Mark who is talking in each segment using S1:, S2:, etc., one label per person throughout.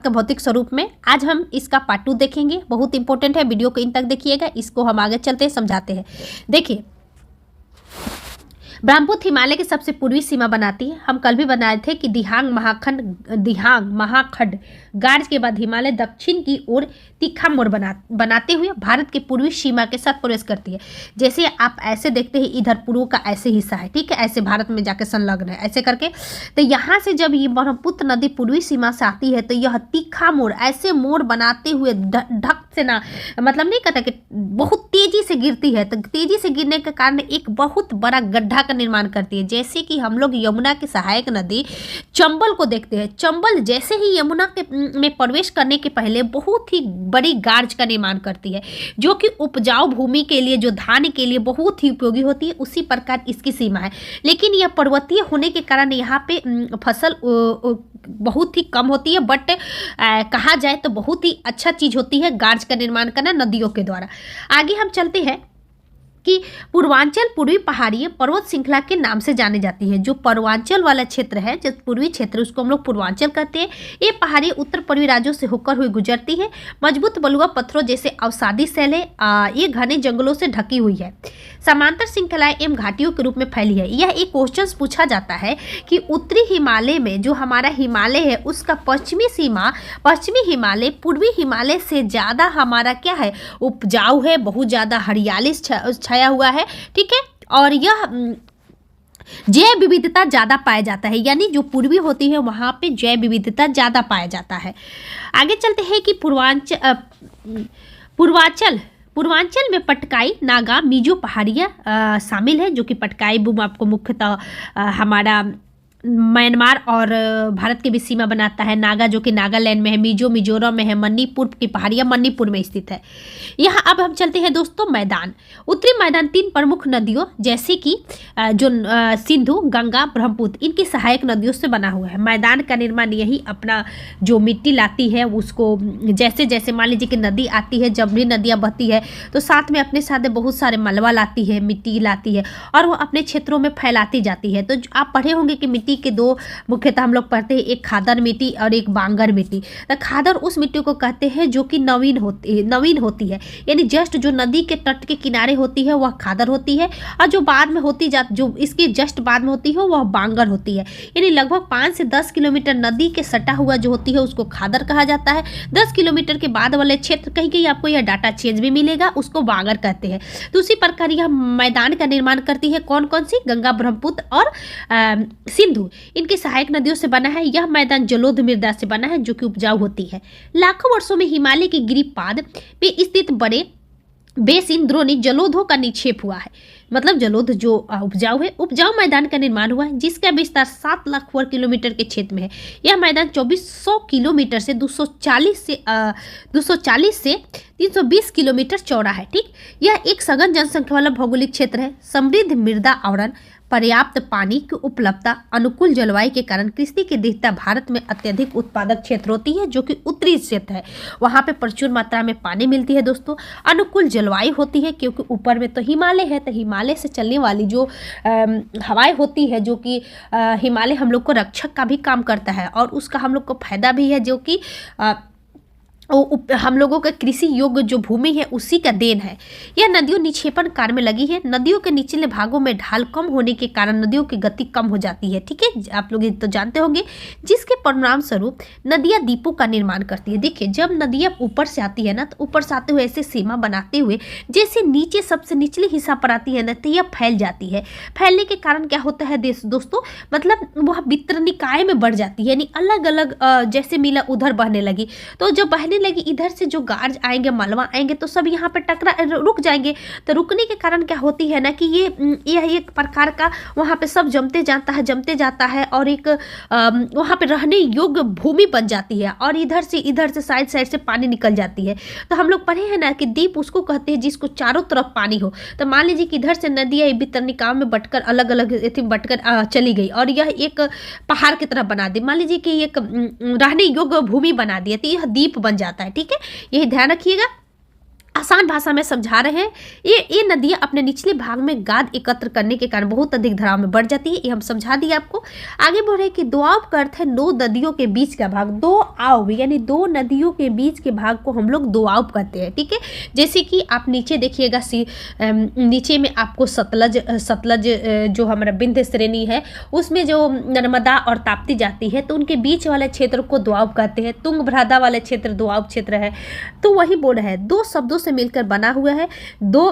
S1: का भौतिक स्वरूप में आज हम इसका पार्ट 2 देखेंगे। बहुत इंपॉर्टेंट है, वीडियो को इन तक देखिएगा। इसको हम आगे चलते हैं, समझाते हैं। देखिए, ब्रह्मपुत्र हिमालय की सबसे पूर्वी सीमा बनाती है। हम कल भी बनाए थे कि दिहांग महाखंड गार्ज के बाद हिमालय दक्षिण की ओर तीखा मोड़ बनाते हुए भारत की पूर्वी सीमा के साथ प्रवेश करती है। जैसे आप ऐसे देखते हैं, इधर पूर्व का ऐसे हिस्सा है, ठीक है, ऐसे भारत में जाके संलग्न है, ऐसे करके। तो यहाँ से जब ये ब्रह्मपुत्र नदी पूर्वी सीमा से आती है तो यह तीखा मोड़ ऐसे मोड़ बनाते हुए ढक से ना, मतलब नहीं कहता कि बहुत तेजी से गिरती है। तो तेजी से गिरने के कारण एक बहुत बड़ा गड्ढा का निर्माण करती है। जैसे कि हम लोग यमुना की सहायक नदी चंबल को देखते हैं। चंबल जैसे ही यमुना के में प्रवेश करने के पहले बहुत ही बड़ी गार्ज का निर्माण करती है, जो कि उपजाऊ भूमि के लिए, जो धान के लिए बहुत ही उपयोगी होती है। उसी प्रकार इसकी सीमा है, लेकिन यह पर्वतीय होने के कारण यहाँ पे फसल बहुत ही कम होती है। बट कहा जाए तो बहुत ही अच्छा चीज होती है गार्ज का निर्माण करना नदियों के द्वारा। आगे हम चलते हैं कि पूर्वांचल पूर्वी पहाड़ीय पर्वत श्रृंखला के नाम से जाने जाती है। जो पूर्वांचल वाला क्षेत्र है, जो पूर्वी क्षेत्र, उसको हम लोग पूर्वांचल कहते हैं। ये पहाड़ी उत्तर पूर्वी राज्यों से होकर हुई गुजरती है। मजबूत बलुआ पत्थरों जैसे अवसादी शैलें, ये घने जंगलों से ढकी हुई है। समांतर श्रृंखलाएं एवं घाटियों के रूप में फैली है। यह एक क्वेश्चन पूछा जाता है कि उत्तरी हिमालय में जो हमारा हिमालय है, उसका पश्चिमी सीमा, पश्चिमी हिमालय पूर्वी हिमालय से ज़्यादा हमारा क्या है, उपजाऊ है, बहुत ज़्यादा हरियाली छाया हुआ है, ठीक है। और यह जैव विविधता ज़्यादा पाया जाता है, यानी जो पूर्वी होती है वहाँ पे जैव विविधता ज़्यादा पाया जाता है। आगे चलते हैं कि पूर्वांचल में पटकाई, नागा, मिजो पहाड़ियाँ शामिल है। जो कि पटकाई भूमि आपको मुख्यतः हमारा म्यांमार और भारत के बीच सीमा बनाता है। नागा जो कि नागालैंड में है, मिजो मिजोरम में है, मणिपुर की पहाड़ियाँ मणिपुर में स्थित है। यहाँ अब हम चलते हैं दोस्तों मैदान। उत्तरी मैदान 3 प्रमुख नदियों जैसे कि जो सिंधु, गंगा, ब्रह्मपुत्र, इनकी सहायक नदियों से बना हुआ है। मैदान का निर्माण यही अपना जो मिट्टी लाती है उसको, जैसे जैसे मान लीजिए कि नदी आती है, जब भी नदियाँ बहती है तो साथ में अपने साथ बहुत सारे मलबा लाती है, मिट्टी लाती है और वो अपने क्षेत्रों में फैलाती जाती है। तो आप पढ़े होंगे कि मिट्टी के 2 मुख्यतः हम लोग पढ़ते हैं, एक खादर मिट्टी और एक बांगर मिट्टी। तो खादर उस मिट्टी को कहते हैं जो कि नवीन होती है, यानी जस्ट जो नदी के तट के किनारे होती है वह खादर होती है, और जो बाद में होती जो इसके जस्ट बाद में होती है वह बांगर होती है। यानी लगभग 5 से 10 किलोमीटर नदी के सटा हुआ जो होती है उसको खादर कहा जाता है। 10 किलोमीटर के बाद वाले क्षेत्र, कहीं कहीं आपको यह डाटा चेंज भी मिलेगा, उसको बांगर कहते हैं। तो उसी प्रकार यह मैदान का निर्माण करती है। कौन कौन सी? गंगा, ब्रह्मपुत्र और सिंधु, इनकी सहायक नदियों से बना है। यह मैदान जलोढ़ मृदा से बना है जो कि उपजाऊ होती है। लाखों वर्षों में हिमालय के गिरिपाद पे स्थित बड़े बेसिंद्रोनी जलोढ़ों का निक्षेप हुआ है। मतलब जलोढ़ जो उपजाऊ है, उपजाऊ मैदान का निर्माण हुआ है, जिसका विस्तार 7 लाख वर्ग किलोमीटर के क्षेत्र में है। यह मैदान 2400 किलोमीटर से 240 से 320 किलोमीटर चौड़ा है, ठीक। यह एक सघन जनसंख्या वाला भौगोलिक क्षेत्र है। समृद्ध मृदा आवरण, पर्याप्त पानी की उपलब्धता, अनुकूल जलवायु के कारण कृषि की दृढ़ता भारत में अत्यधिक उत्पादक क्षेत्र होती है, जो कि उत्तरी क्षेत्र है। वहाँ पे प्रचुर मात्रा में पानी मिलती है दोस्तों। अनुकूल जलवायु होती है क्योंकि ऊपर में तो हिमालय है, तो हिमालय से चलने वाली जो हवाएं होती है, जो कि हिमालय हम लोग को रक्षक का भी काम करता है और उसका हम लोग को फायदा भी है, जो कि हम लोगों का कृषि योग्य जो भूमि है उसी का देन है। यह नदियों निक्षेपण कार्य में लगी है। नदियों के निचले भागों में ढाल कम होने के कारण नदियों की गति कम हो जाती है, ठीक है, आप लोग तो जानते होंगे, जिसके परिणाम स्वरूप नदियाँ द्वीपों का निर्माण करती है। देखिए, जब नदियाँ ऊपर से आती है ना, तो ऊपर से आते हुए ऐसे सीमा बनाते हुए जैसे नीचे सबसे निचले हिस्सा पर आती है ना, तो यह फैल जाती है। फैलने के कारण क्या होता है दोस्तों, मतलब वह वितरणिकाएं में बढ़ जाती है, यानी अलग अलग जैसे मिला उधर बहने लगी। तो जब बहने लगी, इधर से जो गार्ज आएंगे, मलबा आएंगे, तो सब यहाँ पे रुक जाएंगे। तो रुकने के कारण क्या होती है ना कि यह एक प्रकार का वहाँ पे सब जमते जाता है और एक वहाँ पे रहने योग्य भूमि बन जाती है, और इधर से साइड से पानी निकल जाती है। तो हम लोग पढ़े हैं ना कि द्वीप उसको कहते हैं जिसको चारों तरफ पानी हो। तो मान लीजिए कि इधर से नदियाँ वितरणिकाओं में बटकर अलग अलग बटकर चली गई और यह एक पहाड़ की तरफ बना दी, मान लीजिए कि एक रहने योग्य भूमि बना दिया, तो यह द्वीप बन जाता है, ठीक है, यही ध्यान रखिएगा। आसान भाषा में समझा रहे हैं। ये नदियाँ अपने निचले भाग में गाद एकत्र करने के कारण बहुत अधिक धाराव में बढ़ जाती है, ये हम समझा दिए आपको। आगे बढ़े कि दोआब का अर्थ है दो नदियों के बीच का भाग। दो आव यानी दो नदियों के बीच के भाग को हम लोग दोआब कहते हैं, ठीक है। जैसे कि आप नीचे देखिएगा, नीचे में आपको सतलज जो हमारा विंध्य श्रेणी है उसमें जो नर्मदा और ताप्ती जाती है तो उनके बीच वाले क्षेत्र को दोआब कहते हैं। तुंगभद्रा वाले क्षेत्र दोआब क्षेत्र है। तो वही बोल रहा है, दो शब्दों से मिलकर बना हुआ है। दो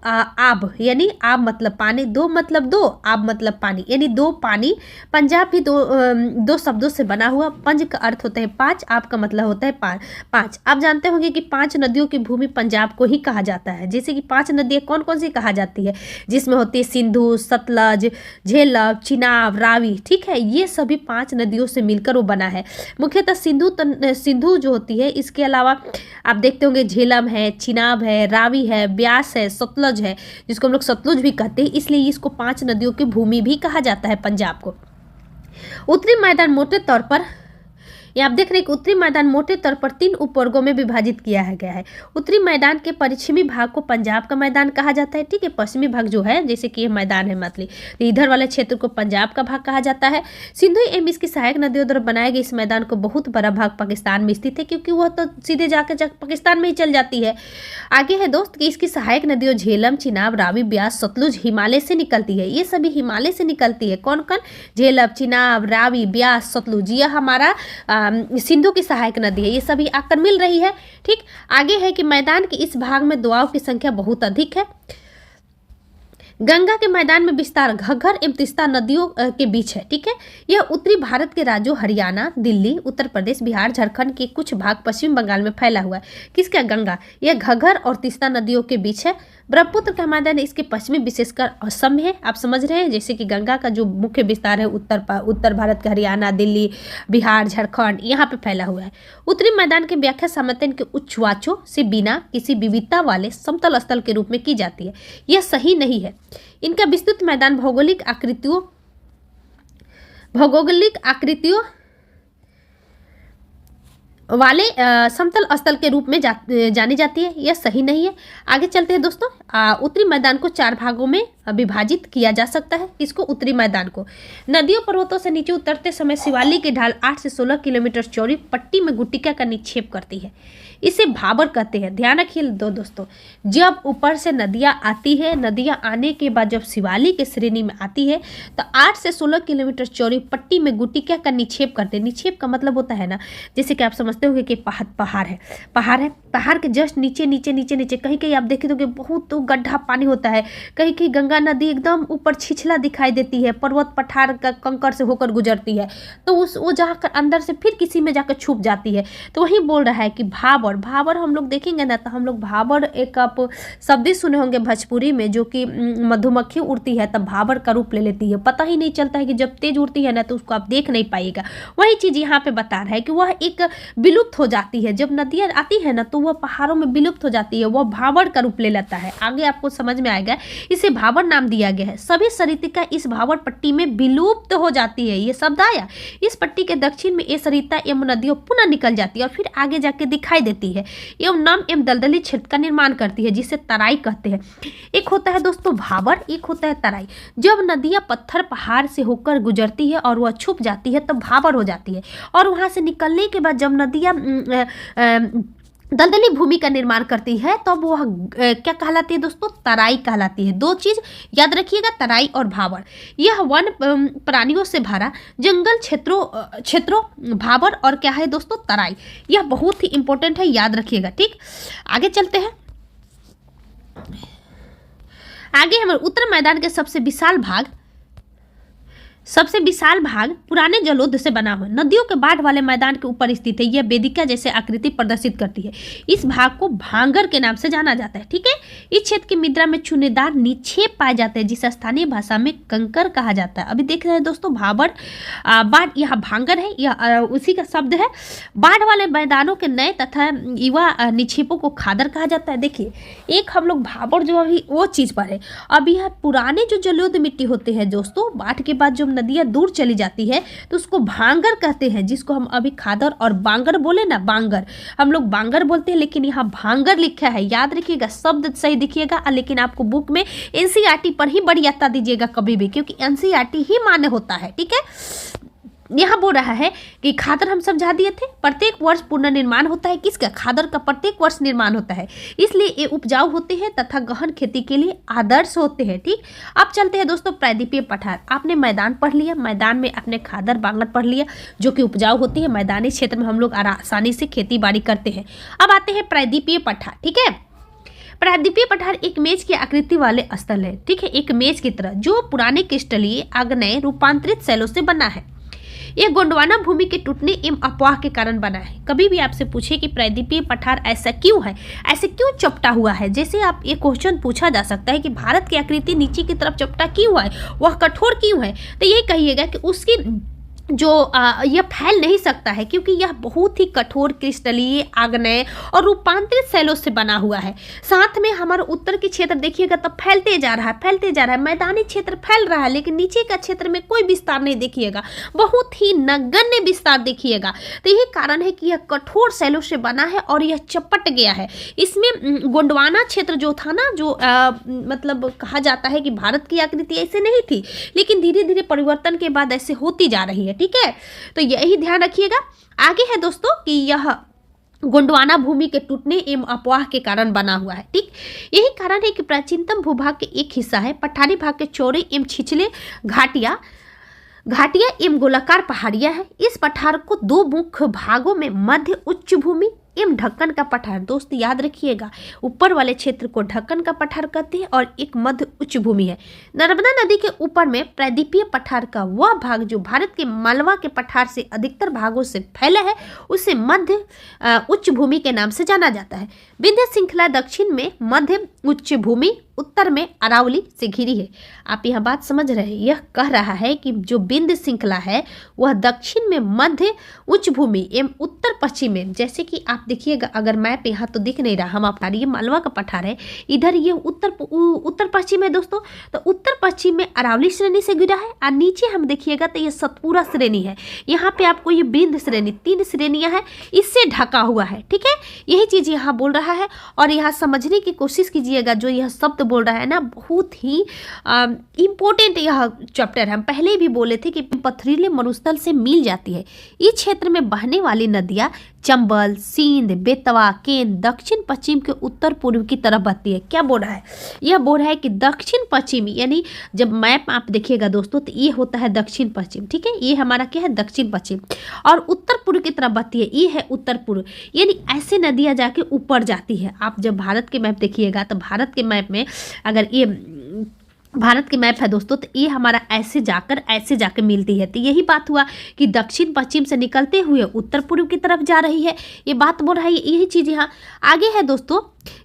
S1: आब यानी आब मतलब पानी, दो मतलब दो, आब मतलब पानी, यानी दो पानी। पंजाब भी दो शब्दों से बना हुआ। पंज का अर्थ होता है पांच, आब का मतलब होता है पांच। आप जानते होंगे कि 5 नदियों की भूमि पंजाब को ही कहा जाता है। जैसे कि 5 नदियाँ कौन कौन सी कहा जाती है, जिसमें होती है सिंधु, सतलज, झेलम, चिनाब, रावी, ठीक है। ये सभी 5 नदियों से मिलकर वो बना है। मुख्यतः सिंधु जो होती है, इसके अलावा आप देखते होंगे झेलम है, चिनाब है, रावी है, ब्यास है, सतलज है, जिसको हम लोग सतलुज भी कहते हैं, इसलिए इसको 5 नदियों की भूमि भी कहा जाता है पंजाब को। उत्तरी मैदान मोटे तौर पर, ये आप देख रहे हैं कि उत्तरी मैदान मोटे तौर पर 3 उपवर्गों में विभाजित किया गया है। उत्तरी मैदान के पश्चिमी भाग को पंजाब का मैदान कहा जाता है, ठीक है। पश्चिमी भाग जो है, जैसे कि ये मैदान है मतलब, तो इधर वाले क्षेत्र को पंजाब का भाग कहा जाता है। सिंधु एवं इसकी सहायक नदियों द्वारा बनाए गए इस मैदान को बहुत बड़ा भाग पाकिस्तान में स्थित है, क्योंकि वह तो सीधे जाकर पाकिस्तान में ही चल जाती है। आगे है दोस्त कि इसकी सहायक नदियों झेलम, चिनाब, रावी, ब्यास, सतलुज हिमालय से निकलती है। ये सभी हिमालय से निकलती है। कौन कौन? झेलम, चिनाब, रावी, ब्यास, सतलुज, यह हमारा सिंधु की सहायक नदी है। ये सभी आकर मिल रही है, ठीक। आगे है कि मैदान के इस भाग में दोआब की संख्या बहुत अधिक है। गंगा के मैदान में विस्तार घग्गर एवं तीस्ता नदियों के बीच है, ठीक है। यह उत्तरी भारत के राज्यों हरियाणा, दिल्ली, उत्तर प्रदेश, बिहार, झारखंड के कुछ भाग, पश्चिम बंगाल में फैला हुआ है। किसका? गंगा। यह घग्गर और तीस्ता नदियों के बीच है। ब्रह्मपुत्र का मैदान इसके पश्चिमी विशेषकर असम है। आप समझ रहे हैं, जैसे कि गंगा का जो मुख्य विस्तार है उत्तर भारत का हरियाणा, दिल्ली, बिहार, झारखंड, यहाँ पे फैला हुआ है। उत्तरी मैदान की व्याख्या सामर्थ्य के उच्चवाचों से बिना किसी विविधता वाले समतल स्थल के रूप में की जाती है। यह सही नहीं है। इनका विस्तृत मैदान भौगोलिक आकृतियों वाले समतल स्थल के रूप में जानी जाती है। यह सही नहीं है। आगे चलते हैं दोस्तों। उत्तरी मैदान को 4 भागों में विभाजित किया जा सकता है। इसको उत्तरी मैदान को नदियों पर्वतों से नीचे उतरते समय शिवालिक की ढाल 8 से 16 किलोमीटर चौड़ी पट्टी में गुटिका का निक्षेप करती है। इसे भाबर कहते हैं। ध्यान रखिए दोस्तों, जब ऊपर से नदियाँ आती है, नदियाँ आने के बाद जब शिवालिक के श्रेणी में आती है तो 8 से 16 किलोमीटर चौड़ी पट्टी में गुटिका का निक्षेप करते हैं। निक्षेप का मतलब होता है ना, जैसे कि आप समझते होंगे कि पहाड़ है, पहाड़ के जस्ट नीचे कहीं कहीं आप देखें तो कि बहुत गड्ढा पानी होता है। कहीं कहीं गंगा नदी एकदम ऊपर छिछला दिखाई देती है, पर्वत पठार का कंकड़ से होकर गुजरती है, तो वो जाकर अंदर से फिर किसी में जाकर छुप जाती है। तो वही बोल रहा है कि भाबर हम लोग देखेंगे ना, तो हम लोग भाबर एक आप शब्द सुने होंगे भोजपुरी में, जो कि मधुमक्खी उड़ती है तब भाबर का रूप ले लेती है। पता ही नहीं चलता है कि जब तेज उड़ती है ना तो उसको आप देख नहीं पाइएगा। वही चीज़ यहाँ पे बता रहा है कि वह एक विलुप्त हो जाती है। जब नदियाँ आती है ना तो वह पहाड़ों में विलुप्त हो जाती है, वह भाबर का रूप ले लेता है। आगे आपको समझ में आएगा, इसे भाबर नाम दिया गया है। सभी सरिता इस भाबर पट्टी में विलुप्त हो जाती है। ये शब्द आया। इस पट्टी के दक्षिण में ये सरिता एवं नदियों पुनः निकल जाती है और फिर आगे जाके दिखाई देती है एवं नम एवं दलदली क्षेत्र का निर्माण करती है, जिसे तराई कहते हैं। एक होता है दोस्तों भाबर, एक होता है तराई। जब नदियाँ पत्थर पहाड़ से होकर गुजरती है और वह छुप जाती है तब भाबर हो जाती है, और वहां से निकलने के बाद जब नदियाँ दलदली भूमि का निर्माण करती है तब तो वह क्या कहलाती है दोस्तों? तराई कहलाती है। 2 चीज याद रखिएगा, तराई और भाबर। यह वन प्राणियों से भरा जंगल क्षेत्रों भाबर और क्या है दोस्तों? तराई। यह बहुत ही इंपॉर्टेंट है, याद रखिएगा, ठीक। आगे चलते हैं। आगे हमारे उत्तर मैदान के सबसे विशाल भाग पुराने जलोढ़ से बना हुआ नदियों के बाढ़ वाले मैदान के ऊपर स्थित है। यह वेदिका जैसे आकृति प्रदर्शित करती है। इस भाग को भांगर के नाम से जाना जाता है, ठीक है। इस क्षेत्र की मृदा में चूनेदार निक्षेप पाए जाते हैं, जिसे स्थानीय भाषा में कंकर कहा जाता है। अभी देख रहे हैं दोस्तों भाबर, बाढ़, यह भांगर है, यह उसी का शब्द है। बाढ़ वाले मैदानों के नए तथा युवा निक्षेपों को खादर कहा जाता है। देखिए, एक हम लोग भाबर जो अभी वो चीज पर है। अब यह पुराने जो जलोढ़ मिट्टी होते हैं दोस्तों, बाढ़ के बाद जब नदियाँ दूर चली जाती है तो उसको भांगर कहते हैं, जिसको हम अभी खादर और बांगर बोले ना, बांगर, हम लोग बांगर बोलते हैं लेकिन यहाँ भांगर लिखा है, याद रखिएगा, शब्द सही दिखिएगा। लेकिन आपको बुक में एनसीईआरटी पर ही वरीयता दीजिएगा कभी भी, क्योंकि एनसीईआरटी ही मान्य होता है, ठीक है। यहाँ बोल रहा है कि खादर हम समझा दिए थे, प्रत्येक वर्ष पुनर्निर्माण होता है, किसका, खादर का प्रत्येक वर्ष निर्माण होता है, इसलिए ये उपजाऊ होते हैं तथा गहन खेती के लिए आदर्श होते हैं, ठीक। अब चलते हैं दोस्तों प्रायद्वीपीय पठार। आपने मैदान पढ़ लिया, मैदान में आपने खादर बांगर पढ़ लिया जो कि उपजाऊ होती है, मैदानी क्षेत्र में हम लोग आसानी से खेती बाड़ी करते हैं। अब आते हैं प्रायद्वीपीय पठार, ठीक है। प्रायद्वीपीय पठार एक मेज की आकृति वाले स्थल है, ठीक है, एक मेज की तरह, जो पुराने क्रिस्टलीय आग्नेय रूपांतरित शैलों से बना है। यह गोंडवाना भूमि के टूटने एवं अपवाह के कारण बना है। कभी भी आपसे पूछे कि प्रायद्वीपीय पठार ऐसा क्यों है, ऐसे क्यों चपटा हुआ है, जैसे आप ये क्वेश्चन पूछा जा सकता है कि भारत की आकृति नीचे की तरफ चपटा क्यों है, वह कठोर क्यों है, तो ये कहिएगा कि उसकी जो यह फैल नहीं सकता है क्योंकि यह बहुत ही कठोर क्रिस्टलीय आग्नेय और रूपांतरित शैलों से बना हुआ है। साथ में हमारा उत्तर के क्षेत्र देखिएगा तब फैलते जा रहा है, फैलते जा रहा है, मैदानी क्षेत्र फैल रहा है लेकिन नीचे का क्षेत्र में कोई विस्तार नहीं देखिएगा, बहुत ही नगण्य विस्तार देखिएगा। तो यही कारण है कि यह कठोर शैलों से बना है और यह चपट गया है। इसमें गोंडवाना क्षेत्र जो था ना, जो मतलब कहा जाता है कि भारत की आकृति ऐसे नहीं थी, लेकिन धीरे धीरे परिवर्तन के बाद ऐसे होती जा रही है, ठीक है। तो यही ध्यान रखिएगा। आगे है दोस्तों कि यह गोंडवाना भूमि के टूटने एवं अपवाह के कारण बना हुआ है, ठीक। यही कारण है कि प्राचीनतम भूभाग के एक हिस्सा है पठारी भाग के चौड़े एवं छिछले घाटियां एवं गोलाकार पहाड़ियां है। इस पठार को दो मुख्य भागों में मध्य उच्च भूमि एवं ढक्कन का पठार, दोस्त याद रखिएगा, ऊपर वाले क्षेत्र को ढक्कन का पठार कहते हैं और एक मध्य उच्च भूमि है। नर्मदा नदी के ऊपर में प्रायद्वीपीय पठार का वह भाग जो भारत के मालवा के पठार से अधिकतर भागों से फैला है उसे मध्य उच्च भूमि के नाम से जाना जाता है। विंध्य श्रृंखला दक्षिण में मध्य उच्च भूमि, उत्तर में अरावली से घिरी है। आप यह बात समझ रहे हैं, यह कह रहा है कि जो विंध्य श्रृंखला है वह दक्षिण में मध्य उच्च भूमि एवं उत्तर पश्चिम में, जैसे कि आप देखिएगा अगर मैप यहाँ तो दिख नहीं रहा, हम आप ये मालवा का पठार है, इधर ये उत्तर पश्चिम है दोस्तों, तो उत्तर पश्चिम में अरावली श्रेणी से घिरा है और नीचे हम देखिएगा तो ये सतपुरा श्रेणी है। यहाँ पे आपको ये विंध्य श्रेणी, 3 श्रेणियाँ हैं, इससे ढका हुआ है, ठीक है। यही चीज़ यहाँ बोल रहा है और यहाँ समझने की कोशिश कीजिएगा, जो यह शब्द बोल रहा है ना बहुत ही इम्पोर्टेंट यह चैप्टर है। हम पहले भी बोले थे कि पथरीले मरुस्थल से मिल जाती है। इस क्षेत्र में बहने वाली नदियाँ चंबल, सींध, बेतवा, केन दक्षिण पश्चिम के उत्तर पूर्व की तरफ बहती है। क्या बोल रहा है, यह बोल रहा है कि दक्षिण पश्चिमी, यानी जब मैप आप देखिएगा दोस्तों तो ये होता है दक्षिण पश्चिम, ठीक है, ये हमारा क्या है दक्षिण पश्चिम, और उत्तर पूर्व की तरफ बहती है, ये है उत्तर पूर्व, यानी ऐसे नदियाँ जाके ऊपर जाती है। आप जब भारत के मैप देखिएगा तो भारत के मैप में अगर ये भारत के मैप है दोस्तों तो ये हमारा ऐसे जाकर मिलती है। तो यही बात हुआ कि दक्षिण पश्चिम से निकलते हुए उत्तर पूर्व की तरफ जा रही है, ये बात बोल रहा है। यही चीज़ यहाँ आगे है दोस्तों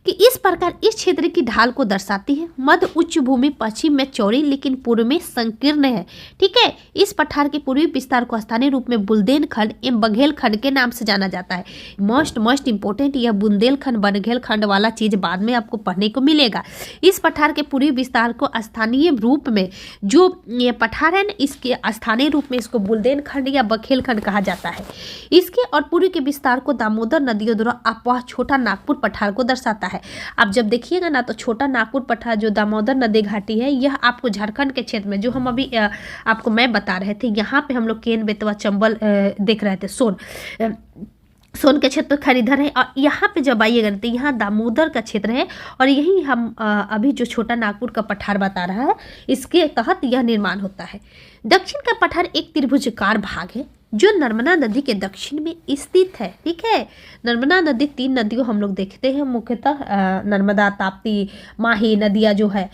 S1: कि इस प्रकार इस क्षेत्र की ढाल को दर्शाती है। मध्य उच्च भूमि पश्चिम में चौड़ी लेकिन पूर्व में संकीर्ण है, ठीक है। इस पठार के पूर्वी विस्तार को स्थानीय रूप में बुंदेलखंड एवं बघेलखंड के नाम से जाना जाता है। मोस्ट इंपोर्टेंट, यह बुंदेलखंड बघेलखंड वाला चीज बाद में आपको पढ़ने को मिलेगा। इस पठार के पूर्वी विस्तार को स्थानीय रूप में, जो ये पठार है ना, इसके स्थानीय रूप में इसको बुंदेलखंड या बघेलखंड कहा जाता है। इसके और पूर्वी के विस्तार को दामोदर नदियों द्वारा अपवाह छोटा नागपुर पठार को दर्शाता है। आप जब देखिएगा ना तो छोटा नागपुर पठार जो दामोदर नदी घाटी है, यह आपको झारखंड के क्षेत्र में, जो हम अभी आपको मैं बता रहे थे, यहाँ पे हम लोग केन, बेतवा, चंबल देख रहे थे, सोन के क्षेत्र खरीदर है, और यहाँ पे जब आइएगा तो यहाँ दामोदर का क्षेत्र है और यही हम अभी जो छोटा नागपुर का पठार बता रहा है इसके तहत यह निर्माण होता है। दक्षिण का पठार एक त्रिभुजाकार भाग है जो नर्मदा नदी के दक्षिण में स्थित है, ठीक है। नर्मदा नदी 3 नदियों हम लोग देखते हैं मुख्यतः, नर्मदा, ताप्ती, माही नदियाँ जो है,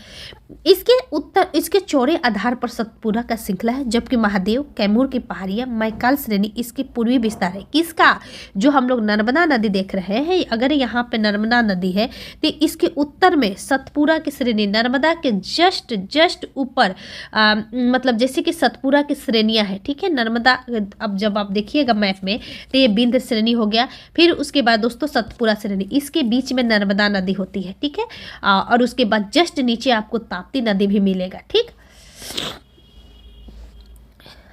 S1: इसके चौड़े आधार पर सतपुरा का श्रृंखला है, जबकि महादेव, कैमूर की पहाड़ियाँ, मैकाल श्रेणी इसके पूर्वी विस्तार है। किसका, जो हम लोग नर्मदा नदी देख रहे हैं, अगर यहाँ पे नर्मदा नदी है तो इसके उत्तर में सतपुरा की श्रेणी, नर्मदा के जस्ट ऊपर, मतलब जैसे कि सतपुरा की श्रेणियाँ है, ठीक है। नर्मदा, अब जब आप देखिएगा मैप में तो ये विंध्य श्रेणी हो गया, फिर उसके बाद दोस्तों सतपुरा श्रेणी, इसके बीच में नर्मदा नदी होती है, ठीक है। और उसके बाद जस्ट नीचे आपको ताप्ती नदी भी मिलेगा, ठीक।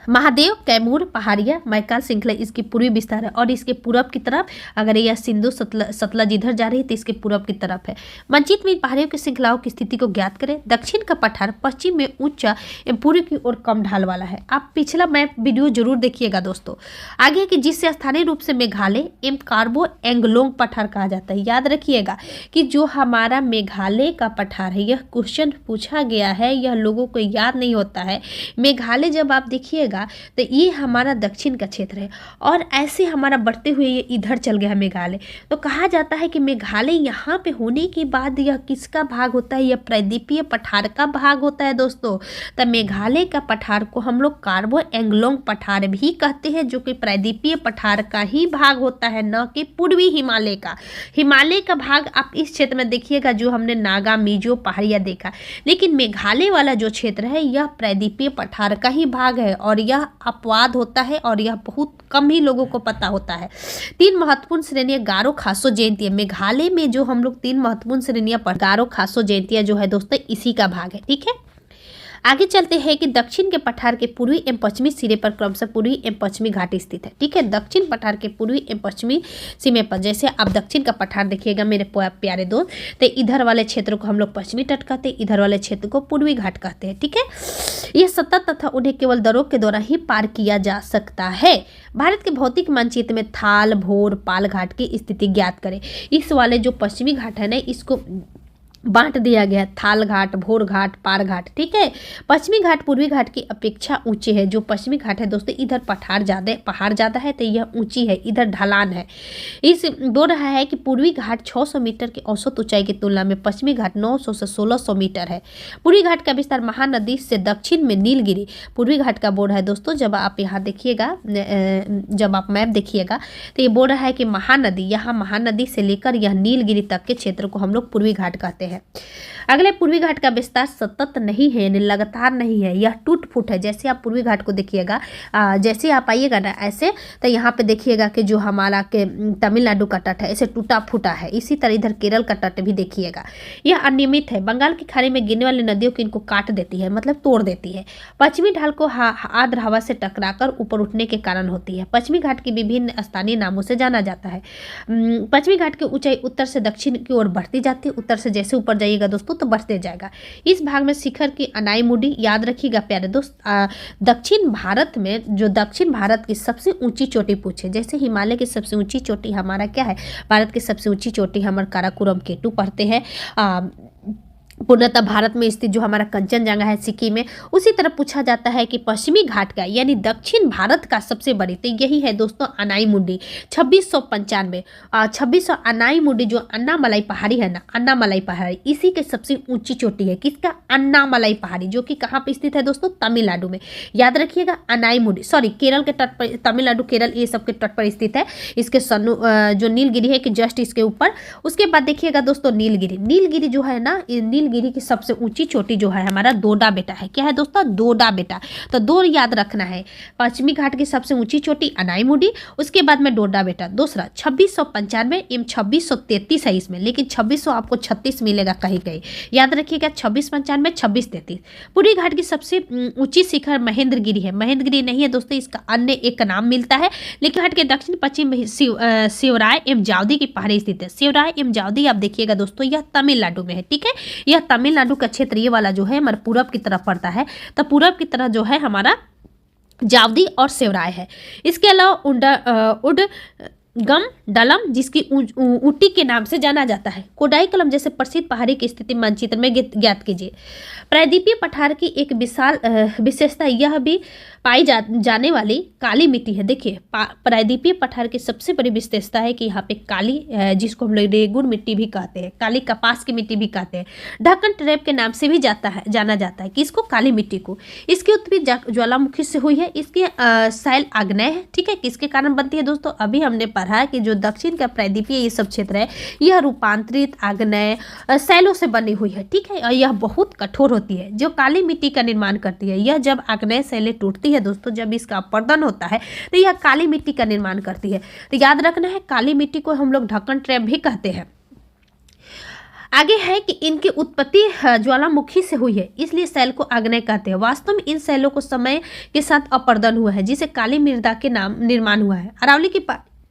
S1: महादेव, कैमूर, पहाड़िया, मैकाल श्रृंखला इसकी पूर्वी विस्तार है और इसके पूरब की तरफ, अगर यह सिंधु सतलज इधर जा रही है तो इसके पूरब की तरफ है। मानचित्र में पहाड़ियों की श्रृंखलाओं की स्थिति को ज्ञात करें। दक्षिण का पठार पश्चिम में ऊंचा एवं पूर्व की ओर कम ढाल वाला है। आप पिछला मैप वीडियो जरूर देखिएगा दोस्तों। आगे कि जिससे स्थानीय रूप से मेघालय एवं कार्बो एंगलोंग पठार कहा जाता है। याद रखिएगा कि जो हमारा मेघालय का पठार है, यह क्वेश्चन पूछा गया है, यह लोगों को याद नहीं होता है। मेघालय जब आप देखिएगा तो ये हमारा दक्षिण का क्षेत्र है और ऐसे हमारा बढ़ते हुए ये इधर चल गया है मेघालय। तो कहा जाता है कि मेघालय यहाँ पे होने के बाद यह किसका भाग होता है, यह प्रायद्वीपीय पठार का भाग होता है दोस्तों। तो मेघालय का पठार को हम लोग कार्बो एंगलोंग पठार भी कहते हैं, जो कि प्रायद्वीपीय पठार का ही भाग होता है, न कि पूर्वी हिमालय का। हिमालय का भाग आप इस क्षेत्र में देखिएगा जो हमने नागा, मिजो, पहाड़िया देखा, लेकिन मेघालय वाला जो क्षेत्र है यह प्रायद्वीपीय पठार का ही भाग है और यह अपवाद होता है और यह बहुत कम ही लोगों को पता होता है। 3 महत्वपूर्ण श्रेणियां गारो, खासो, जयंतिया। मेघालय में जो हम लोग 3 महत्वपूर्ण श्रेणियां पर गारो, खासो, जयंतिया जो है दोस्तों इसी का भाग है। ठीक है, आगे चलते हैं कि दक्षिण के पठार के पूर्वी एवं पश्चिमी सिरे पर क्रमशः पूर्वी एवं पश्चिमी घाट स्थित है। ठीक है, दक्षिण पठार के पूर्वी एवं पश्चिमी सीमे पर, जैसे आप दक्षिण का पठार देखिएगा मेरे प्यारे दोस्त, तो इधर वाले क्षेत्र को हम लोग पश्चिमी तट कहते हैं, इधर वाले क्षेत्र को पूर्वी घाट कहते हैं। ठीक है, यह सतत तथा उन्हें केवल दरों के द्वारा ही पार किया जा सकता है। भारत के भौतिक मानचित्र में थाल, भोर, पाल घाट की स्थिति ज्ञात करें। इस वाले जो पश्चिमी घाट है ना, इसको बांट दिया गया, थाल घाट, भोर घाट, पार घाट। ठीक है, पश्चिमी घाट पूर्वी घाट की अपेक्षा ऊंचे है। जो पश्चिमी घाट है दोस्तों, इधर पहाड़ ज़्यादा है तो यह ऊंची है, इधर ढलान है। इस बोल रहा है कि पूर्वी घाट 600 मीटर की औसत ऊंचाई की तुलना में पश्चिमी घाट 900 से 1600 मीटर है। पूर्वी घाट का विस्तार महानदी से दक्षिण में नीलगिरी पूर्वी घाट का बोल रहा है दोस्तों। जब आप यहाँ देखिएगा, जब आप मैप देखिएगा तो ये बोल रहा है कि महानदी, यहाँ महानदी से लेकर यह नीलगिरी तक के क्षेत्र को हम लोग पूर्वी घाट कहते हैं। अगले, पूर्वी घाट का विस्तार सतत नहीं है, यानी लगातार नहीं है, यह टूट फूट है। जैसे आप पूर्वी घाट को देखिएगा, जैसे आप आइएगा ना ऐसे, तो यहाँ पे देखिएगा कि जो हमारा के तमिलनाडु का तट है ऐसे टूटा फूटा है। इसी तरह इधर केरल का तट भी देखिएगा, यह अनियमित है। बंगाल की खाड़ी में गिरने वाली नदियों को इनको काट देती है, मतलब तोड़ देती है। पश्चिमी ढाल को आर्द्र हवा से टकराकर ऊपर उठने के कारण होती है। पश्चिमी घाट की विभिन्न स्थानीय नामों से जाना जाता है। पश्चिमी घाट की ऊंचाई उत्तर से दक्षिण की ओर बढ़ती जाती है। उत्तर से जैसे ऊपर जाइएगा दोस्तों तो बढ़ते जाएगा। इस भाग में शिखर की अनाईमुडी, याद रखिएगा प्यारे दोस्त, दक्षिण भारत में जो दक्षिण भारत की सबसे ऊंची चोटी पूछे, जैसे हिमालय की सबसे ऊंची चोटी हमारा क्या है, भारत की सबसे ऊंची चोटी हमारा काराकोरम केटू पढ़ते हैं। पूर्णतः भारत में स्थित जो हमारा कंचनजंगा है सिक्किम में। उसी तरह पूछा जाता है कि पश्चिमी घाट का यानी दक्षिण भारत का सबसे बड़ी, तो यही है दोस्तों अनाईमुडी 2695। 2600 अनाईमुडी जो अन्नामलाई पहाड़ी है ना, अन्नामलाई पहाड़ी इसी के सबसे ऊंची चोटी है। किसका? अन्नामलाई पहाड़ी, जो कि कहाँ पे स्थित है दोस्तों? तमिलनाडु में। याद रखिएगा अनाईमुडी, सॉरी केरल के तट पर, तमिलनाडु केरल ये सब के तट पर स्थित है। इसके जो नीलगिरी है कि जस्ट इसके ऊपर। उसके बाद देखिएगा दोस्तों नीलगिरी जो है ना, नीलगिरी की सबसे ऊंची चोटी जो है हमारा डोडा बेटा है। क्या है दोस्तों? डोडा बेटा। तो दो याद रखना है, पश्चिमी घाट की सबसे ऊंची चोटी अनाईमुडी, उसके बाद में डोडा बेटा। दूसरा 2695 एम 2633 है इसमें, लेकिन 2600 आपको 36 मिलेगा कहीं कहीं। याद रखिएगा 2695 2633। पूर्वी घाट की सबसे ऊंची शिखर महेंद्रगिरी है। महेंद्रगिरी नहीं है दोस्तों, इसका अन्य एक नाम मिलता है। लेकिन घाट के दक्षिण पश्चिम में शिवराय एवं जावदी की पहाड़ी स्थित है। शिवराय एवं जावदी आप देखिएगा दोस्तों, यह तमिलनाडु में है। ठीक है, यह तमिलनाडु का क्षेत्र ये वाला जो है हमारा पूरब की तरफ पड़ता है। तो पूरब की तरफ जो है हमारा जावदी और शिवराय है। इसके अलावा उडगम डलम जिसकी ऊटी के नाम से जाना जाता है। कोडाई कलम जैसे प्रसिद्ध पहाड़ी की स्थिति मानचित्र में ज्ञात कीजिए। प्रायद्वीपीय पठार की एक विशाल विशेषता यह भी पाई जाने वाली काली मिट्टी है। देखिए प्रायद्वीपीय पठार की सबसे बड़ी विशेषता है कि यहाँ पे काली, जिसको हम लोग रेगुन मिट्टी भी कहते हैं, काली कपास की मिट्टी भी कहते हैं। ढक्कन ट्रैप के नाम से भी जाना जाता है। किसको? काली मिट्टी को। इसकी उत्पत्ति ज्वालामुखी से हुई है। इसके शैल आग्नेय है। ठीक है, किसके कारण बनती है दोस्तों? अभी हमने पढ़ा कि जो दक्षिण का प्रायद्वीपीय ये सब क्षेत्र है यह रूपांतरित आग्नेय शैलों से बनी हुई है। ठीक है, और यह बहुत कठोर होती है, जो काली मिट्टी का निर्माण करती है। यह जब आग्नेय शैलें टूटती है दोस्तों, जब इसका अपरदन होता है तो यह काली मिट्टी का निर्माण करती है। तो याद रखना है, काली मिट्टी को हम लोग ढक्कन ट्रैप भी कहते हैं। आगे है कि इनकी उत्पत्ति ज्वालामुखी से हुई है, इसलिए शैल को आग्नेय कहते हैं। वास्तव में इन शैलों को समय के साथ अपर्दन हुआ है, जिसे काली मृदा के नाम निर्माण हुआ है। अरावली की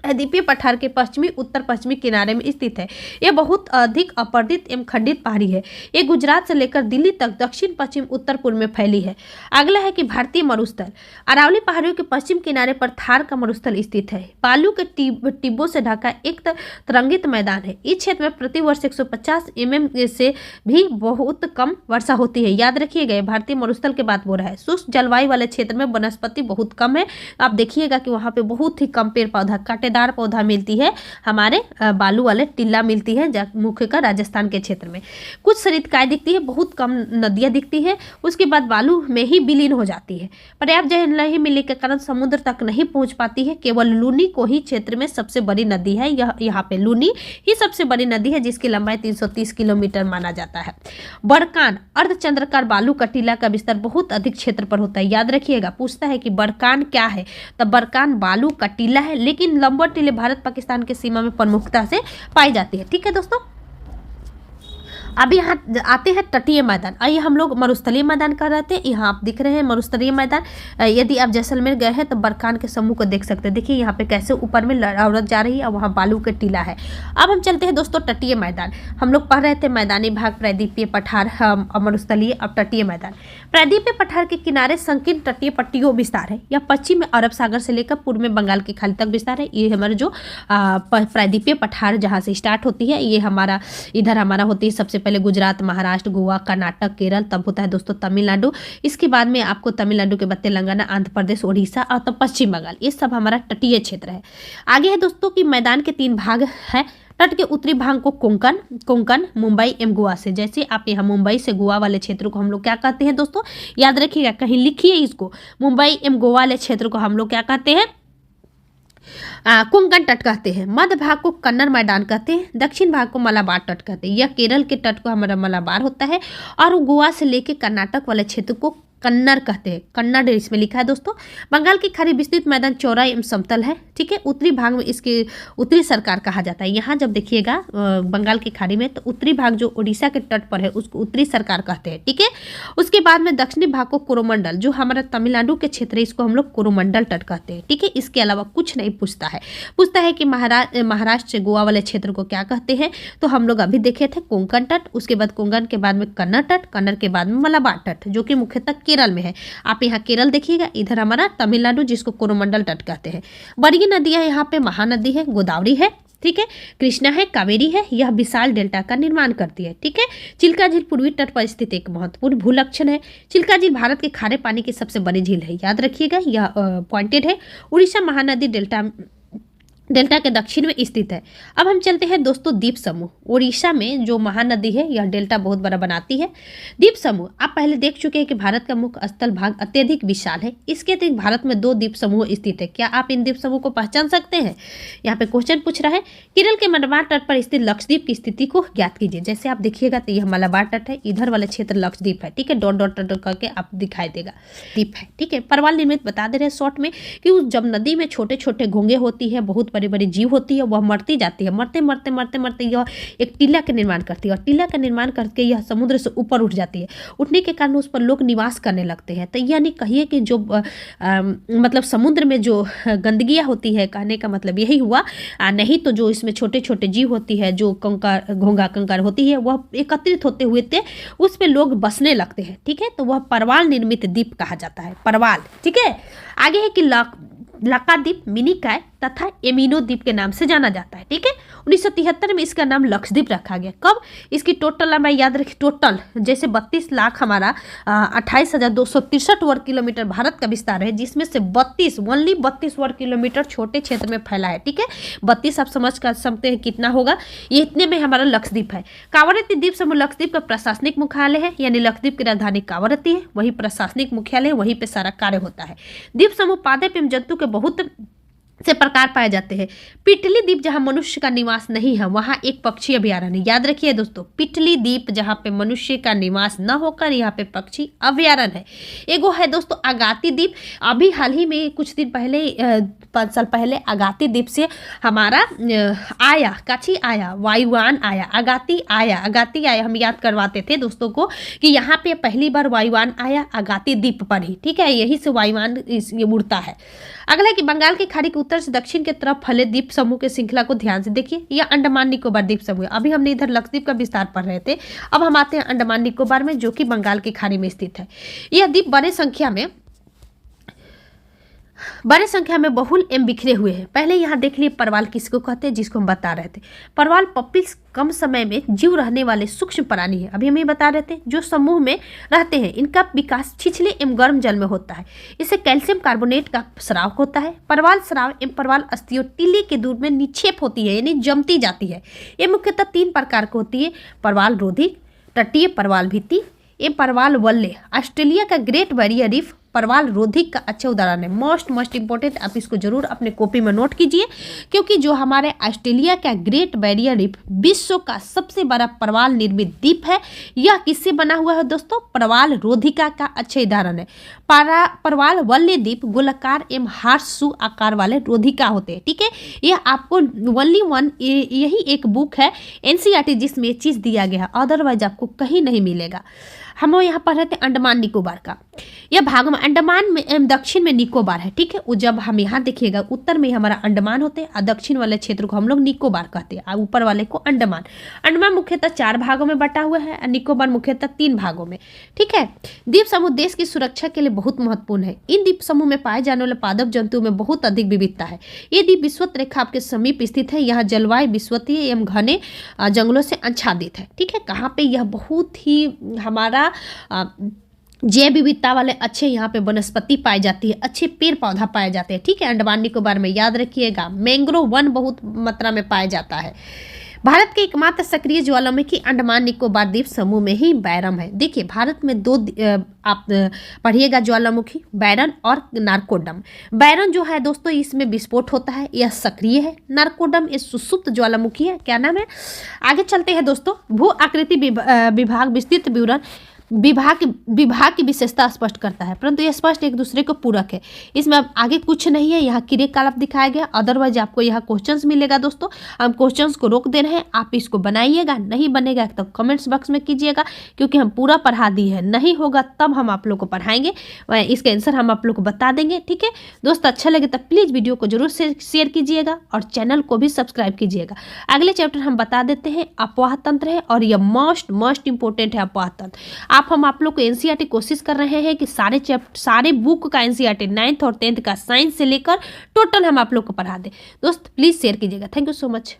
S1: द्वीपीय पठार के पश्चिमी उत्तर पश्चिमी किनारे में स्थित है। यह बहुत अधिक अपर्दित एवं खंडित पहाड़ी है। ये गुजरात से लेकर दिल्ली तक दक्षिण पश्चिम उत्तर पूर्व में फैली है। अगला है कि भारतीय मरुस्थल। अरावली पहाड़ियों के पश्चिम किनारे पर थार का मरुस्थल स्थित है। बालू के टिब्बों से ढका एक तरंगित मैदान है। इस क्षेत्र में प्रतिवर्ष 150 mm से भी बहुत कम वर्षा होती है। याद रखिएगा, भारतीय मरुस्थल के बात हो रहा है। शुष्क जलवायु वाले क्षेत्र में वनस्पति बहुत कम है। आप देखिएगा कि वहाँ पे बहुत ही कम पेड़ पौधा, कांटेदार पौधा मिलती है, हमारे बालू वाले टिल्ला मिलती है, मुख्यतः राजस्थान के क्षेत्र में। कुछ सरिताएं दिखती है, बहुत कम नदियां दिखती है, उसके बाद बालू में ही विलीन हो जाती है। पर्याप्त जल नहीं मिलने के कारण समुद्र तक नहीं पहुंच पाती है। केवल लूनी को ही क्षेत्र में सबसे बड़ी नदी है। यहाँ पे लूनी ही सबसे बड़ी नदी है, जिसकी लंबाई 330 किलोमीटर माना जाता है। बरकान अर्धचंद्राकार बालू का टीला का विस्तार बहुत अधिक क्षेत्र पर होता है। याद रखिएगा, पूछता है कि बरकान क्या है, तो बरकान बालू का टीला है, लेकिन लंबा टीले भारत पाकिस्तान की सीमा में प्रमुखता से पाई जाती है। ठीक है दोस्तों, अब यहाँ आते हैं तटीय मैदान। आइए हम लोग मरुस्थलीय मैदान कर रहे थे। यहाँ आप दिख रहे हैं मरुस्थलीय मैदान। यदि आप जैसलमेर गए हैं तो बरकान के समूह को देख सकते हैं। देखिए यहाँ पे कैसे ऊपर में औरत जा रही है और वहाँ बालू के टीला है। अब हम चलते हैं दोस्तों तटीय मैदान। हम लोग पढ़ रहे थे मैदानी भाग, प्रायद्वीपीय पठार, मरुस्थलीय, अब तटीय मैदान। प्रायद्वीपीय पठार के किनारे संकीर्ण तटीय पट्टियों विस्तार है। यह पश्चिम में अरब सागर से लेकर पूर्व में बंगाल की खाड़ी तक विस्तार है। ये हमारे जो प्रायद्वीपीय पठार जहाँ से स्टार्ट होती है, ये हमारा इधर हमारा होती है सबसे पहले गुजरात, महाराष्ट्र, गोवा, कर्नाटक, केरल, तब होता है दोस्तों तमिलनाडु। इसके बाद में आपको तमिलनाडु के बाद तेलंगाना, आंध्र प्रदेश, ओडिशा और तब पश्चिम बंगाल। ये सब हमारा तटीय क्षेत्र है। आगे है दोस्तों कि मैदान के 3 भाग है। तट के उत्तरी भाग को कोंकण, मुंबई एवं गोवा से, जैसे आप यहाँ मुंबई से गोवा वाले क्षेत्र को हम लोग क्या कहते हैं दोस्तों, याद रखिएगा, कहीं लिखिए इसको। मुंबई एवं गोवा वाले क्षेत्र को हम लोग क्या कहते हैं, कोंकण तट कहते हैं। मध्य भाग को कन्नड़ मैदान कहते हैं। दक्षिण भाग को मलाबार तट कहते हैं। यह केरल के तट को हमारा मलाबार होता है, और गोवा से लेके कर्नाटक वाले क्षेत्र को कन्नड़ कहते हैं। कन्नड़ इसमें लिखा है दोस्तों। बंगाल की खाड़ी विस्तृत मैदान चौड़ा एवं समतल है। ठीक है, उत्तरी भाग में इसके उत्तरी सरकार कहा जाता है। यहाँ जब देखिएगा बंगाल की खाड़ी में, तो उत्तरी भाग जो उड़ीसा के तट पर है उसको उत्तरी सरकार कहते हैं। ठीक है, उसके बाद में दक्षिणी भाग को कोरोमंडल, जो हमारा तमिलनाडु के क्षेत्र है, इसको हम लोग कोरोमंडल तट कहते हैं। ठीक है, इसके अलावा कुछ नहीं पूछता है। पूछता है कि महाराष्ट्र से गोवा वाले क्षेत्र को क्या कहते हैं, तो हम लोग अभी देखे थे कोंकण तट, उसके बाद कोंकण के बाद में कन्नड़ तट, कन्नड़ के बाद में मलाबार तट, जो कि मुख्यतः केरल में है। आप यहाँ केरल देखिएगा, इधर हमारा तमिलनाडु, जिसको कोरोमंडल तट कहते हैं। बड़ी नदियां यहाँ पे महानदी है, गोदावरी है, ठीक है, कृष्णा है, कावेरी है। यह विशाल डेल्टा का निर्माण करती है। ठीक है, चिल्का झील पूर्वी तट पर स्थित एक महत्वपूर्ण भूलक्षण है। चिल्का झील भारत के खारे पानी की सबसे बड़ी झील है। याद रखिएगा, यह पॉइंटेड है। उड़ीसा महानदी डेल्टा के दक्षिण में स्थित है। अब हम चलते हैं दोस्तों द्वीप समूह। उड़ीसा में जो महानदी है, यह डेल्टा बहुत बड़ा बनाती है। द्वीप समूह आप पहले देख चुके हैं कि भारत का मुख्य स्थल भाग अत्यधिक विशाल है। इसके अतिरिक्त भारत में 2 द्वीप समूह स्थित है। क्या आप इन द्वीप समूह को पहचान सकते हैं? यहाँ पे क्वेश्चन पूछ रहा है। केरल के मलाबार तट पर स्थित लक्षद्वीप की स्थिति को ज्ञात कीजिए। जैसे आप देखिएगा तो यह मलाबार तट है, इधर वाले क्षेत्र लक्षद्वीप है। ठीक है, डॉट डॉट डॉट करके आप दिखाई देगा, द्वीप है। ठीक है, परवाल निर्मित बता दे रहे हैं शॉर्ट में कि जब नदी में छोटे छोटे घोंगे होती है, बहुत बड़ी बड़ी जीव होती है, वह मरती जाती है। मरते मरते मरते मरते यह एक टीला का निर्माण करती है, और टीला का निर्माण करके यह समुद्र से ऊपर उठ जाती है। उठने के कारण उस पर लोग निवास करने लगते हैं। तो यानी कहिए कि जो मतलब समुद्र में जो गंदगियाँ होती है, कहने का मतलब यही हुआ। नहीं तो जो इसमें छोटे छोटे जीव होती है, जो कंकर घोंगा कंकर होती है, वह एकत्रित होते हुए थे, उस पर लोग बसने लगते हैं। ठीक है, तो वह परवाल निर्मित द्वीप कहा जाता है, परवाल। ठीक है, आगे है कि लकाद्वीप, मिनिकॉय तथा एमिनो द्वीप के नाम से जाना जाता है। ठीक है, 1973 में इसका नाम लक्षद्वीप रखा गया। कब? इसकी टोटल लंबाई याद रखिए, टोटल जैसे 32 लाख हमारा 28,263 वर्ग किलोमीटर भारत का विस्तार है, जिसमें से 32 वर्ग किलोमीटर छोटे क्षेत्र में फैला है। ठीक है, 32 आप समझ कर सकते हैं कितना होगा, ये इतने में हमारा लक्षद्वीप है। कावरत्ती द्वीप समूह लक्षद्वीप का प्रशासनिक मुख्यालय है, यानी लक्षद्वीप की राजधानी कावरत्ती है, वही प्रशासनिक मुख्यालय है, वहीं पे सारा कार्य होता है। द्वीप समूह पादप एवं जंतु के बहुत से प्रकार पाए जाते हैं। पिटली द्वीप जहां मनुष्य का निवास नहीं है वहां एक पक्षी अभयारण्य, याद रखिए दोस्तों, पिटली द्वीप जहां पे मनुष्य का निवास न होकर यहाँ पे पक्षी अभयारण्य है। एगो है दोस्तों अगाती द्वीप, अभी हाल ही में कुछ दिन पहले 5 साल पहले अगाती द्वीप से हमारा आया काची आया वायुयान आया, अगाती आया, हम याद करवाते थे दोस्तों को कि यहाँ पे पहली बार वायुयान आया अगाती द्वीप पर ही, ठीक है, यही से वायुयान ये उड़ता है। अगला कि बंगाल की खाड़ी के उत्तर से दक्षिण की तरफ फैले द्वीप समूह के श्रृंखला को ध्यान से देखिए, यह अंडमान निकोबार द्वीप समूह है। अभी हमने इधर लक्षद्वीप का विस्तार पढ़ रहे थे, अब हम आते हैं अंडमान निकोबार में जो कि बंगाल की खाड़ी में स्थित है। यह द्वीप बड़े संख्या में बहुल एवं बिखरे हुए हैं। पहले यहाँ देख लिए परवाल किसको कहते हैं, जिसको हम बता रहे थे। परवाल पप्पीज कम समय में जीव रहने वाले सूक्ष्म प्राणी है, अभी हम ये बता रहे थे, जो समूह में रहते हैं। इनका विकास छिछले एवं गर्म जल में होता है। इससे कैल्शियम कार्बोनेट का स्राव होता है। परवाल स्राव एवं परवाल अस्थियों टीले के दूध में निक्षेप होती है, यानी जमती जाती है। ये मुख्यतः 3 प्रकार की होती है, परवाल रोधी, तटीय परवाल भित्ति एवं परवाल वल्ले। ऑस्ट्रेलिया का ग्रेट बैरियर रीफ परवाल रोधिक का अच्छा उदाहरण है। मोस्ट इंपॉर्टेंट, आप इसको जरूर अपने कॉपी में नोट कीजिए, क्योंकि जो हमारे ऑस्ट्रेलिया का ग्रेट बैरियर रीफ विश्व का सबसे बड़ा परवाल निर्मित द्वीप है। यह किससे बना हुआ है दोस्तों, परवाल रोधिका का अच्छा उदाहरण है। परवाल वल्ले द्वीप गोलाकार एवं हार्सू आकार वाले रोधिका होते हैं, ठीक है। यह आपको ओनली वन यही एक बुक है एनसीईआरटी जिसमें ये चीज़ दिया गया है, अदरवाइज आपको कहीं नहीं मिलेगा। हम यहाँ पढ़ रहे थे अंडमान निकोबार का, यह भाग में अंडमान में दक्षिण में निकोबार है, ठीक है। वो जब हम यहाँ देखिएगा उत्तर में हमारा अंडमान होते हैं और दक्षिण वाले क्षेत्र को हम लोग निकोबार कहते हैं और ऊपर वाले को अंडमान। अंडमान मुख्यतः 4 भागों में बटा हुआ है और निकोबार मुख्यतः 3 भागों में, ठीक है। द्वीप समूह देश की सुरक्षा के लिए बहुत महत्वपूर्ण है। इन द्वीप समूह में पाए जाने वाले पादप जंतुओं में बहुत अधिक विविधता है। ये द्वीप विषुवत रेखा के समीप स्थित है। यहाँ जलवायु विषुवतीय एवं घने जंगलों से आच्छादित है, ठीक है। कहाँ पे, यह बहुत ही हमारा जैव विविधता वाले अच्छे यहाँ पे वनस्पति पाई जाती है, अच्छे पेड़ पौधा पाए जाते हैं, ठीक है। अंडमान निकोबार में याद रखिएगा मैंग्रोव वन बहुत मात्रा में पाया जाता है। भारत के एकमात्र सक्रिय ज्वालामुखी अंडमान निकोबार द्वीप समूह में ही बैरम है। देखिए भारत में 2 आप पढ़िएगा ज्वालामुखी, बैरन और नारकोडम। बैरन जो है दोस्तों इसमें विस्फोट होता है, यह सक्रिय है। नारकोडम ये सुसुप्त ज्वालामुखी है, क्या नाम है। आगे चलते हैं दोस्तों, भू आकृति विभाग विस्तृत विवरण विभाग की विशेषता स्पष्ट करता है, परंतु यह स्पष्ट एक दूसरे को पूरक है। इसमें अब आगे कुछ नहीं है, यहाँ क्रियाकलाप दिखाया गया, अदरवाइज आपको यहाँ क्वेश्चंस मिलेगा दोस्तों। हम क्वेश्चंस को रोक दे रहे हैं, आप इसको बनाइएगा, नहीं बनेगा तो कमेंट्स बॉक्स में कीजिएगा, क्योंकि हम पूरा पढ़ा दिए हैं। नहीं होगा तब हम आप लोग को पढ़ाएंगे, इसके आंसर हम आप लोग को बता देंगे, ठीक है दोस्त। अच्छा लगे तो प्लीज़ वीडियो को जरूर शेयर कीजिएगा और चैनल को भी सब्सक्राइब कीजिएगा। अगले चैप्टर हम बता देते हैं अपवाह तंत्र है, और यह मोस्ट इंपॉर्टेंट है अपवाह तंत्र। हम आप लोग को एनसीईआरटी कोशिश कर रहे हैं कि सारे बुक का एनसीईआरटी 9th और 10th का साइंस से लेकर टोटल हम आप लोग को पढ़ा दें। दोस्त प्लीज़ शेयर कीजिएगा। Thank you so much.